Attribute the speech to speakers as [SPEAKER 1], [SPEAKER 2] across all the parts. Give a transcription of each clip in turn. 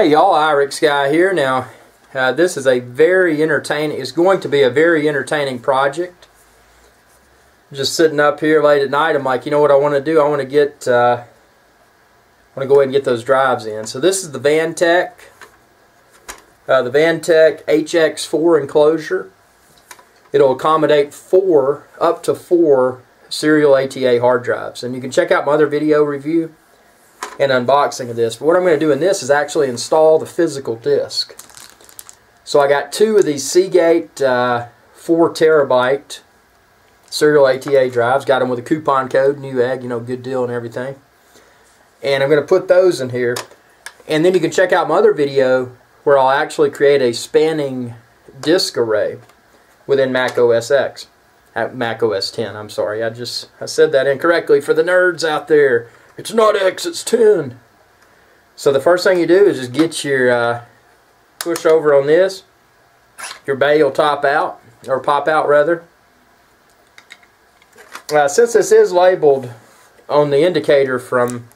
[SPEAKER 1] Hey y'all, Irix guy here. Now, this is it's going to be a very entertaining project. Just sitting up here late at night, I'm like, you know what I want to do? I want to go ahead and get those drives in. So this is the Vantec HX4 enclosure. It'll accommodate up to four serial ATA hard drives. And you can check out my other video review and unboxing of this. But what I'm going to do in this is actually install the physical disk. So I got two of these Seagate 4 terabyte serial ATA drives. Got them with a coupon code, Newegg, good deal and everything. And I'm going to put those in here. And then you can check out my other video where I'll actually create a spanning disk array within Mac OS X. Mac OS 10, I'm sorry. I said that incorrectly for the nerds out there. It's not X, it's 10. So the first thing you do is just get your push over on this. Your bay will top out, or pop out rather. Since this is labeled on the indicator from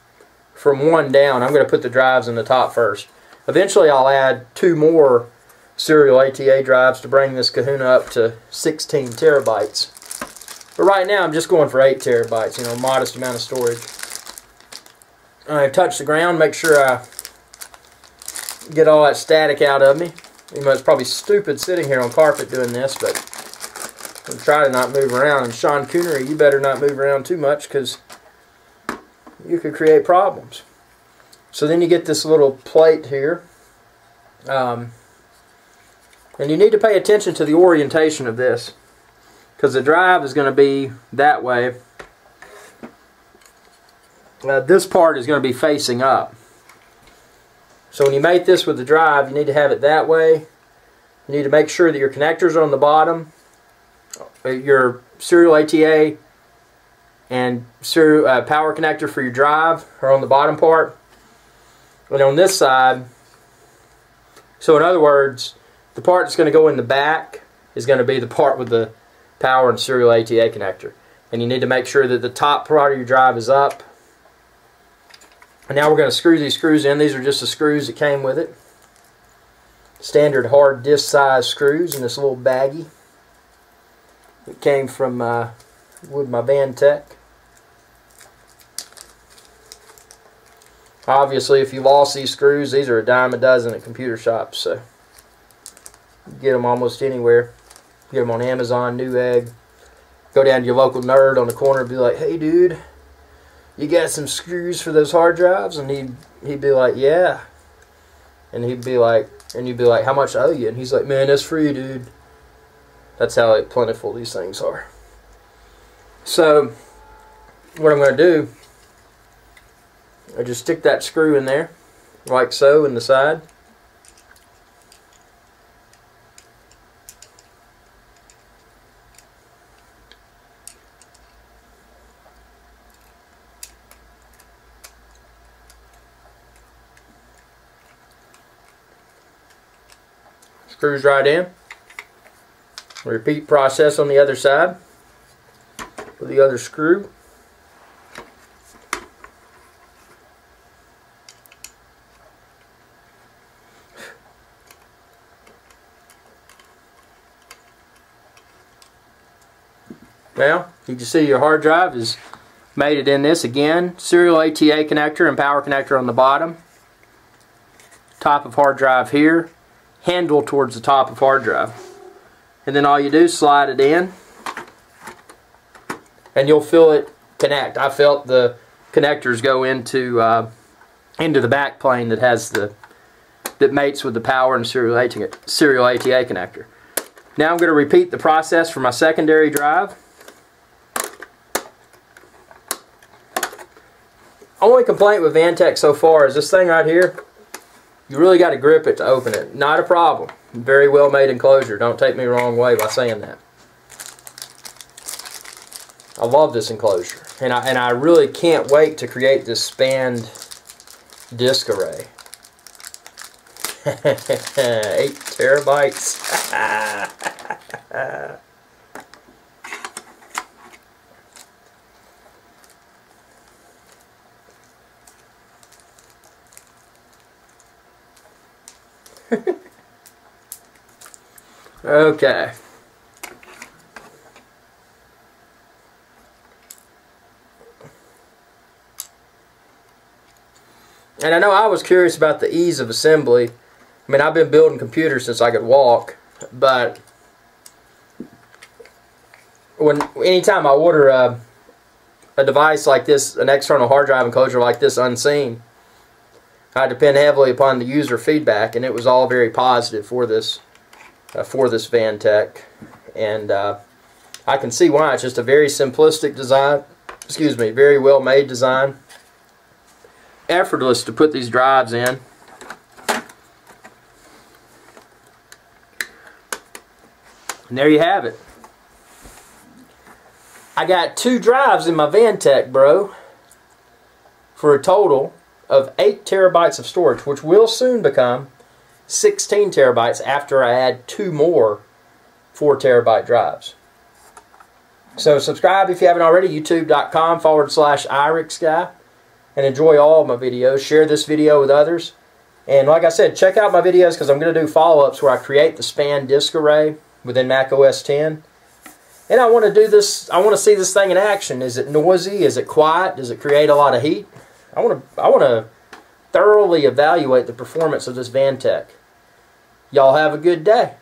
[SPEAKER 1] 1 down, I'm going to put the drives in the top first. Eventually I'll add 2 more serial ATA drives to bring this kahuna up to 16 terabytes. But right now I'm just going for 8 terabytes, modest amount of storage. I touch the ground, make sure I get all that static out of me. It's probably stupid sitting here on carpet doing this, but I'm trying to not move around. And Sean Coonery, you better not move around too much because you could create problems. So then you get this little plate here. And you need to pay attention to the orientation of this, because the drive is going to be that way. This part is going to be facing up. So when you mate this with the drive, you need to have it that way. You need to make sure that your connectors are on the bottom. Your serial ATA and power connector for your drive are on the bottom part. And on this side, so in other words, the part that's going to go in the back is going to be the part with the power and serial ATA connector. And you need to make sure that the top part of your drive is up. And now we're going to screw these screws in. These are just the screws that came with it. Standard hard disk size screws in this little baggie. It came from with my Vantec. Obviously, if you lost these screws, these are a dime a dozen at computer shops. So you get them almost anywhere. Get them on Amazon, Newegg. Go down to your local nerd on the corner and be like, "Hey, dude, you got some screws for those hard drives?" And he'd be like, "Yeah." And you'd be like, "How much I owe you?" And he's like, "Man, that's free, dude." That's how plentiful these things are. So what I'm going to do, I just stick that screw in there, like so, in the side. Screws right in. Repeat process on the other side with the other screw. Now, you can see your hard drive is mated in this again. Serial ATA connector and power connector on the bottom. Top of hard drive here. Handle towards the top of hard drive. And then all you do is slide it in. And you'll feel it connect. I felt the connectors go into the back plane that mates with the power and serial ATA connector. Now I'm going to repeat the process for my secondary drive. Only complaint with Vantec so far is this thing right here. You really got to grip it to open it. Not a problem. Very well made enclosure. Don't take me the wrong way by saying that. I love this enclosure. And I really can't wait to create this spanned disk array. 8 terabytes. Okay. And I know I was curious about the ease of assembly. I mean, I've been building computers since I could walk, but anytime I order a device like this, an external hard drive enclosure like this unseen, I depend heavily upon the user feedback, and it was all very positive for this Vantec, and I can see why. It's just a very simplistic design. Excuse me, very well made design. Effortless to put these drives in. And there you have it. I got 2 drives in my Vantec, bro, for a total of 8 terabytes of storage, which will soon become 16 terabytes after I add 2 more 4 terabyte drives. So subscribe if you haven't already, youtube.com/IrixGuy, and enjoy all of my videos. Share this video with others. And like I said, check out my videos because I'm going to do follow-ups where I create the span disk array within Mac OS X. And I want to do this, I want to see this thing in action. Is it noisy? Is it quiet? Does it create a lot of heat? I want to thoroughly evaluate the performance of this Vantec. Y'all have a good day.